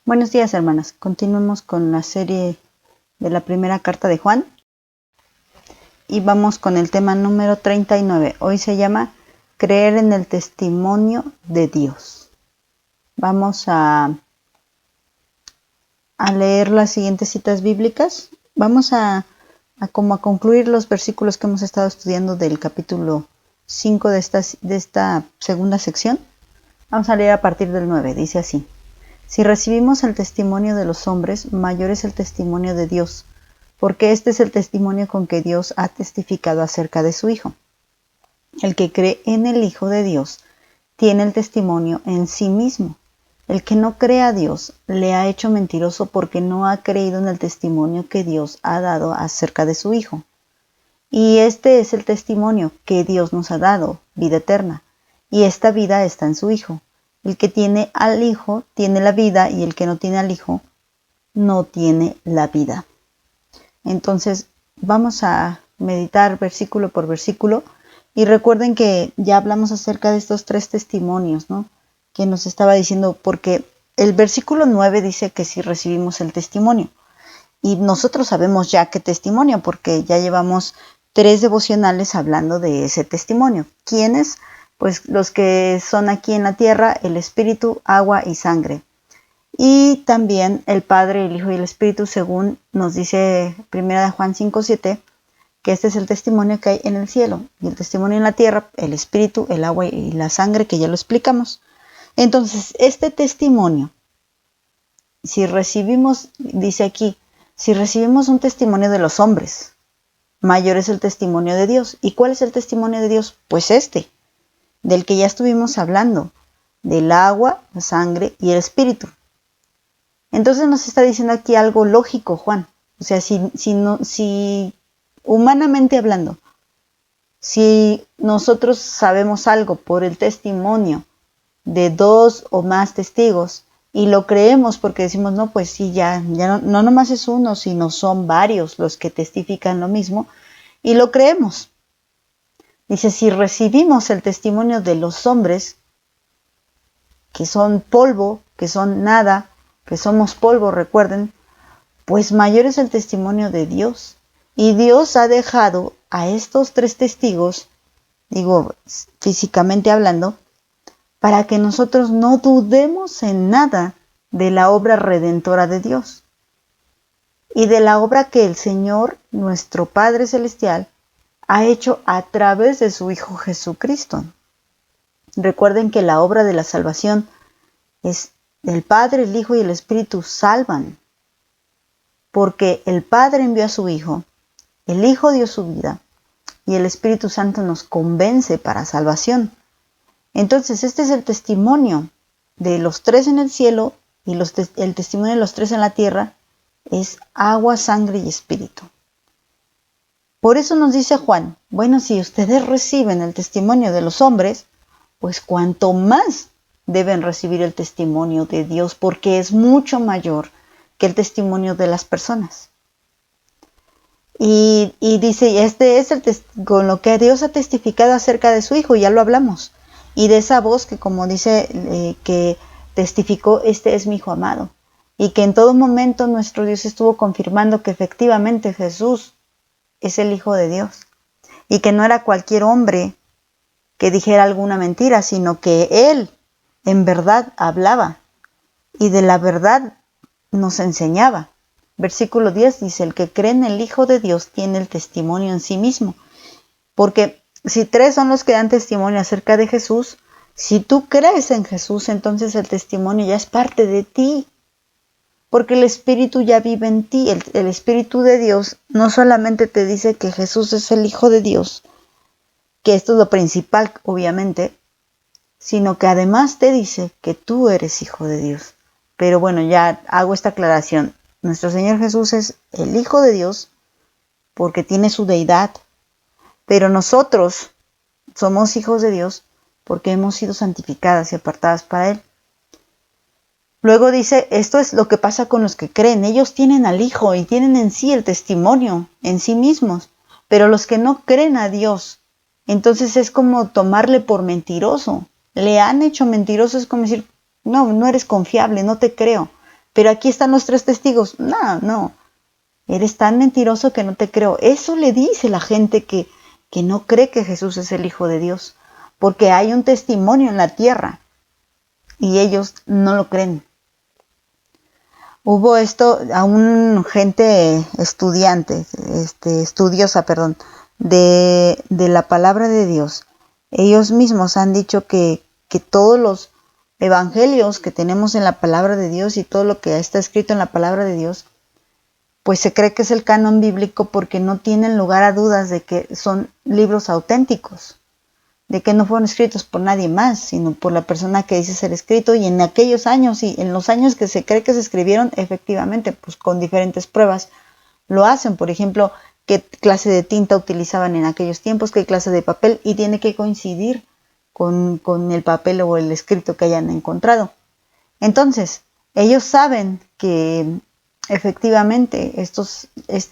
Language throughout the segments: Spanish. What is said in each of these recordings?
Buenos días, hermanas. Continuamos con la serie de la primera carta de Juan y vamos con el tema número 39. Hoy se llama Creer en el testimonio de Dios. Vamos a leer las siguientes citas bíblicas. Vamos a concluir los versículos que hemos estado estudiando del capítulo 5 de esta segunda sección. Vamos a leer a partir del 9. Dice así: Si recibimos el testimonio de los hombres, mayor es el testimonio de Dios, porque este es el testimonio con que Dios ha testificado acerca de su Hijo. El que cree en el Hijo de Dios tiene el testimonio en sí mismo. El que no cree a Dios le ha hecho mentiroso porque no ha creído en el testimonio que Dios ha dado acerca de su Hijo. Y este es el testimonio que Dios nos ha dado, vida eterna, y esta vida está en su Hijo. El que tiene al Hijo tiene la vida, y el que no tiene al Hijo no tiene la vida. Entonces vamos a meditar versículo por versículo, y recuerden que ya hablamos acerca de estos tres testimonios, ¿no? Que nos estaba diciendo, porque el versículo 9 dice que si recibimos el testimonio, y nosotros sabemos ya qué testimonio, porque ya llevamos 3 devocionales hablando de ese testimonio. ¿Quiénes? Pues los que son aquí en la tierra, el Espíritu, agua y sangre. Y también el Padre, el Hijo y el Espíritu, según nos dice 1 Juan 5:7, que este es el testimonio que hay en el cielo. Y el testimonio en la tierra, el Espíritu, el agua y la sangre, que ya lo explicamos. Entonces, este testimonio, si recibimos, dice aquí, si recibimos un testimonio de los hombres, mayor es el testimonio de Dios. ¿Y cuál es el testimonio de Dios? Pues del que ya estuvimos hablando, del agua, la sangre y el Espíritu. Entonces nos está diciendo aquí algo lógico, Juan. O sea, si humanamente hablando, si nosotros sabemos algo por el testimonio de 2 o más testigos y lo creemos porque decimos, no, pues sí, ya no nomás es uno, sino son varios los que testifican lo mismo, y lo creemos. Dice, si recibimos el testimonio de los hombres, que son polvo, que son nada, que somos polvo, recuerden, pues mayor es el testimonio de Dios. Y Dios ha dejado a estos 3 testigos, digo, físicamente hablando, para que nosotros no dudemos en nada de la obra redentora de Dios y de la obra que el Señor, nuestro Padre Celestial, ha hecho a través de su Hijo Jesucristo. Recuerden que la obra de la salvación es el Padre, el Hijo y el Espíritu salvan, porque el Padre envió a su Hijo, el Hijo dio su vida y el Espíritu Santo nos convence para salvación. Entonces este es el testimonio de los 3 en el cielo y el testimonio de los 3 en la tierra es agua, sangre y espíritu. Por eso nos dice Juan, bueno, si ustedes reciben el testimonio de los hombres, pues cuanto más deben recibir el testimonio de Dios, porque es mucho mayor que el testimonio de las personas. Y dice, este es con lo que Dios ha testificado acerca de su Hijo, ya lo hablamos. Y de esa voz que, como dice, que testificó, este es mi Hijo amado. Y que en todo momento nuestro Dios estuvo confirmando que efectivamente Jesús es el Hijo de Dios. Y que no era cualquier hombre que dijera alguna mentira, sino que Él en verdad hablaba. Y de la verdad nos enseñaba. Versículo 10 dice, el que cree en el Hijo de Dios tiene el testimonio en sí mismo. Porque si 3 son los que dan testimonio acerca de Jesús, si tú crees en Jesús, entonces el testimonio ya es parte de ti. Porque el Espíritu ya vive en ti. El Espíritu de Dios no solamente te dice que Jesús es el Hijo de Dios, que esto es lo principal, obviamente, sino que además te dice que tú eres hijo de Dios. Pero bueno, ya hago esta aclaración. Nuestro Señor Jesús es el Hijo de Dios porque tiene su deidad, pero nosotros somos hijos de Dios porque hemos sido santificadas y apartadas para Él. Luego dice, esto es lo que pasa con los que creen. Ellos tienen al Hijo y tienen en sí el testimonio, en sí mismos. Pero los que no creen a Dios, entonces es como tomarle por mentiroso. Le han hecho mentiroso, es como decir, no eres confiable, no te creo. pero aquí están los 3 testigos. No, no, eres tan mentiroso que no te creo. Eso le dice la gente que no cree que Jesús es el Hijo de Dios, porque hay un testimonio en la tierra y ellos no lo creen. Hubo esto a un gente estudiosa, de la palabra de Dios. Ellos mismos han dicho que todos los evangelios que tenemos en la palabra de Dios y todo lo que está escrito en la palabra de Dios, pues se cree que es el canon bíblico porque no tienen lugar a dudas de que son libros auténticos, de que no fueron escritos por nadie más, sino por la persona que dice ser escrito, y en aquellos años y en los años que se cree que se escribieron, efectivamente, pues con diferentes pruebas lo hacen. Por ejemplo, qué clase de tinta utilizaban en aquellos tiempos, qué clase de papel, y tiene que coincidir con el papel o el escrito que hayan encontrado. Entonces, ellos saben que efectivamente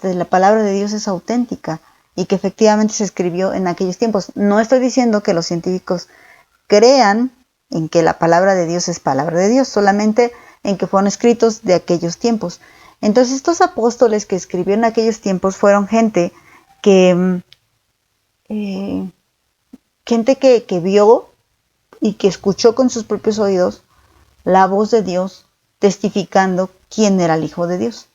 la palabra de Dios es auténtica y que efectivamente se escribió en aquellos tiempos. No estoy diciendo que los científicos crean en que la palabra de Dios es palabra de Dios, solamente en que fueron escritos de aquellos tiempos. Entonces, estos apóstoles que escribieron en aquellos tiempos fueron gente que vio y que escuchó con sus propios oídos la voz de Dios testificando quién era el Hijo de Dios.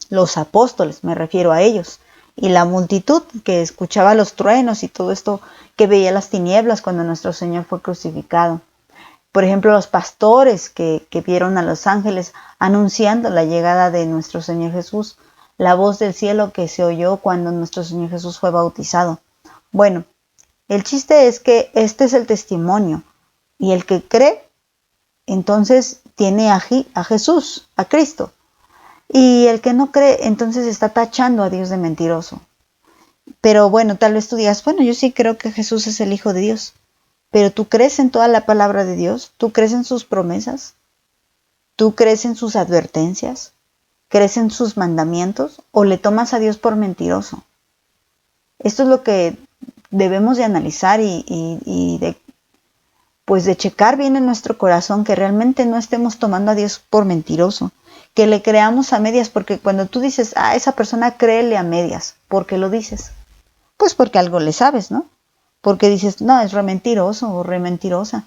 Los apóstoles, me refiero a ellos, y la multitud que escuchaba los truenos y todo esto, que veía las tinieblas cuando nuestro Señor fue crucificado. Por ejemplo, los pastores que vieron a los ángeles anunciando la llegada de nuestro Señor Jesús, la voz del cielo que se oyó cuando nuestro Señor Jesús fue bautizado. Bueno, el chiste es que este es el testimonio, y el que cree, entonces tiene a Jesús, a Cristo. Y el que no cree, entonces está tachando a Dios de mentiroso. Pero bueno, tal vez tú digas, bueno, yo sí creo que Jesús es el Hijo de Dios. Pero ¿tú crees en toda la palabra de Dios? ¿Tú crees en sus promesas? ¿Tú crees en sus advertencias? ¿Crees en sus mandamientos? ¿O le tomas a Dios por mentiroso? Esto es lo que debemos de analizar y de checar bien en nuestro corazón, que realmente no estemos tomando a Dios por mentiroso, que le creamos a medias, porque cuando tú dices, esa persona créele a medias, ¿por qué lo dices? Pues porque algo le sabes, ¿no? Porque dices, no, es re mentiroso o re mentirosa.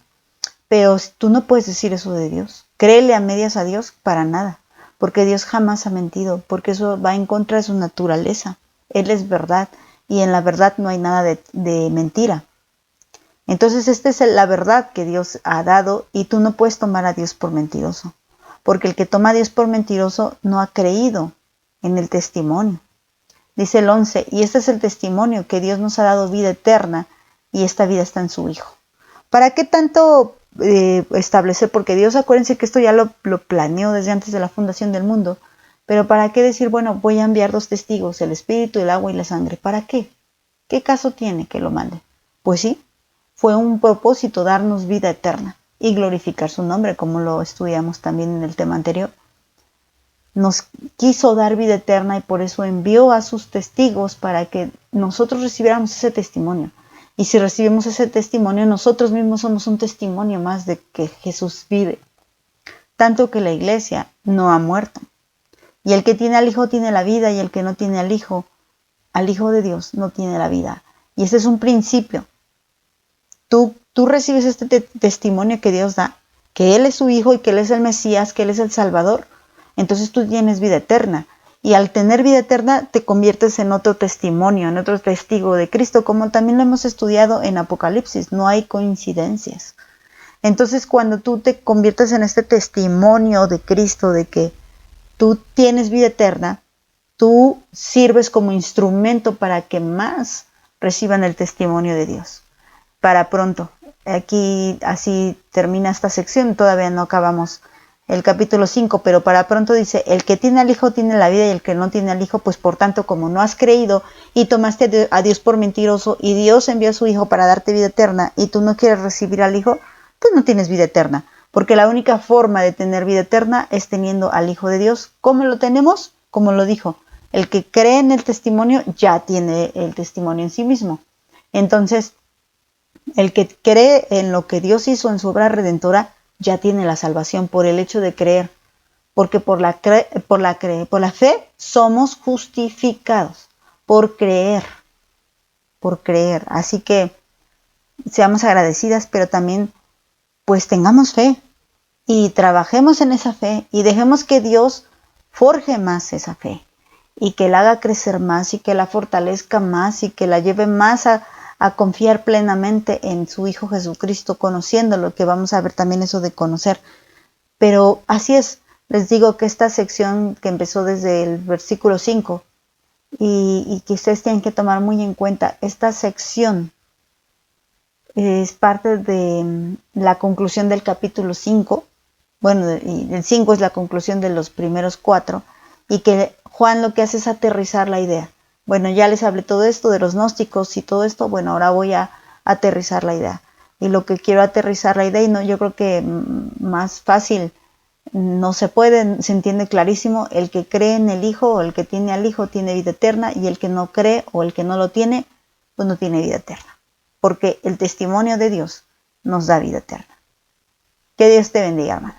Pero tú no puedes decir eso de Dios. Créele a medias a Dios para nada, porque Dios jamás ha mentido, porque eso va en contra de su naturaleza. Él es verdad, y en la verdad no hay nada de mentira. Entonces esta es la verdad que Dios ha dado, y tú no puedes tomar a Dios por mentiroso, porque el que toma a Dios por mentiroso no ha creído en el testimonio. Dice el 11, y este es el testimonio, que Dios nos ha dado vida eterna, y esta vida está en su Hijo. ¿Para qué tanto establecer? Porque Dios, acuérdense que esto ya lo planeó desde antes de la fundación del mundo, pero ¿para qué decir, bueno, voy a enviar 2 testigos, el espíritu, el agua y la sangre? ¿Para qué? ¿Qué caso tiene que lo mande? Pues sí, fue un propósito darnos vida eterna y glorificar su nombre, como lo estudiamos también en el tema anterior. Nos quiso dar vida eterna y por eso envió a sus testigos para que nosotros recibiéramos ese testimonio. Y si recibimos ese testimonio, nosotros mismos somos un testimonio más de que Jesús vive. Tanto que la iglesia no ha muerto. Y el que tiene al Hijo tiene la vida, y el que no tiene al Hijo de Dios, no tiene la vida. Y ese es un principio. Tú recibes este testimonio que Dios da, que Él es su Hijo y que Él es el Mesías, que Él es el Salvador. Entonces tú tienes vida eterna. Y al tener vida eterna te conviertes en otro testimonio, en otro testigo de Cristo, como también lo hemos estudiado en Apocalipsis. No hay coincidencias. Entonces cuando tú te conviertes en este testimonio de Cristo, de que tú tienes vida eterna, tú sirves como instrumento para que más reciban el testimonio de Dios. Para pronto. Aquí así termina esta sección, todavía no acabamos el capítulo 5, pero para pronto dice, el que tiene al Hijo tiene la vida, y el que no tiene al Hijo, pues por tanto, como no has creído y tomaste a Dios por mentiroso, y Dios envió a su Hijo para darte vida eterna, y tú no quieres recibir al Hijo, pues no tienes vida eterna, porque la única forma de tener vida eterna es teniendo al Hijo de Dios. ¿Cómo lo tenemos? Como lo dijo, el que cree en el testimonio ya tiene el testimonio en sí mismo. Entonces, el que cree en lo que Dios hizo en su obra redentora ya tiene la salvación por el hecho de creer, porque por la fe somos justificados, por creer. Así que seamos agradecidas, pero también pues tengamos fe y trabajemos en esa fe y dejemos que Dios forje más esa fe y que la haga crecer más y que la fortalezca más y que la lleve más a confiar plenamente en su Hijo Jesucristo, conociéndolo, que vamos a ver también eso de conocer. Pero así es, les digo que esta sección que empezó desde el versículo 5 y que ustedes tienen que tomar muy en cuenta, esta sección es parte de la conclusión del capítulo 5, bueno, y el 5 es la conclusión de los primeros 4, y que Juan lo que hace es aterrizar la idea. Bueno, ya les hablé todo esto de los gnósticos y todo esto, bueno, ahora voy a aterrizar la idea. Y lo que quiero aterrizar la idea, y no, yo creo que más fácil no se puede, se entiende clarísimo, el que cree en el Hijo o el que tiene al Hijo tiene vida eterna, y el que no cree o el que no lo tiene, pues no tiene vida eterna. Porque el testimonio de Dios nos da vida eterna. Que Dios te bendiga, hermano.